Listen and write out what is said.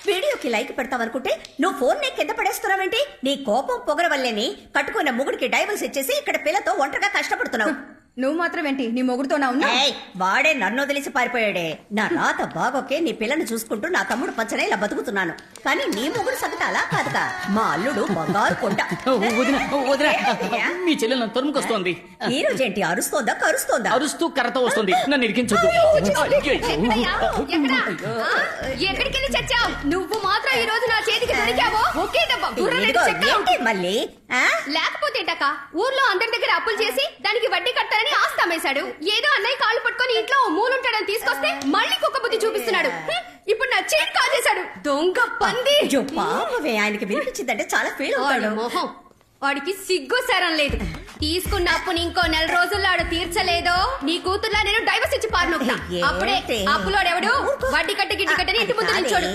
వీడియోకి లైక్ పెడతావనుకుంటే నువ్వు ఫోన్ నే కింద పడేస్తున్నావేంటి? నీ కోపం పొగర వల్లేని కట్టుకున్న మొగుడికి డైవర్స్ ఇచ్చేసి ఇక్కడ పిల్లతో ఒంటరిగా కష్టపడుతున్నావు. నువ్వు మాత్రం ఏంటి నీ మొగుడుతోనా ఉన్నా? వాడే నన్ను వదిలేసి పారిపోయాడే. నా రాత బాగోకే నీ పిల్లని చూసుకుంటూ నా తమ్ముడు పచ్చనే ఇలా బతుకుతున్నాను. కానీ నీ మొగుడు సంగతి అలా కాదుగా. మా అల్లుడు బంగారు కొండ. మీ చెల్లెలు నన్ను తరుముకొస్తోంది. ఈ రోజేంటి అరుస్తోందా కరుస్తోందా? అరుస్తూ కర్రతో వస్తుంది. నన్ను ఇరికించొద్దు. ఎక్కడికి వెళ్ళి చచ్చావు? నువ్వు మాత్రం ఈ రోజు నా చేతికి దొరికావో ఒకే దెబ్బ ఏంటి మళ్ళీ? లేకపోతే ఊర్లో అందరి దగ్గర అప్పులు చేసి దానికి వడ్డీ కట్టాలని ఆస్తి అమ్మేశాడు. ఏదో అన్నయ్య కాళ్ళు పట్టుకొని ఇంట్లో మూలుంటాడని తీసుకొస్తే మళ్ళీ కుక్క బుద్ధి చూపిస్తున్నాడు. ఇప్పుడు నా చేతి కాజేశాడు. దొంగ పంది. పాపమే, ఆయనకి వినిపించిందంటే చాలా ఫీల్ అవుతాడు. మొహం వాడికి సిగ్గు సరం లేదు. తీసుకున్న అప్పుని ఇంకో 4 రోజుల్లో ఆడు తీర్చలేదో నీ కూతుర్లా నేను డైవర్స్ ఇచ్చి పారినొక్తా. అప్పుడే అప్పులోడెవడు వడ్డీ కట్ట గిడ్డి కట్టని ఇంటి ముందు నిల్చోడు.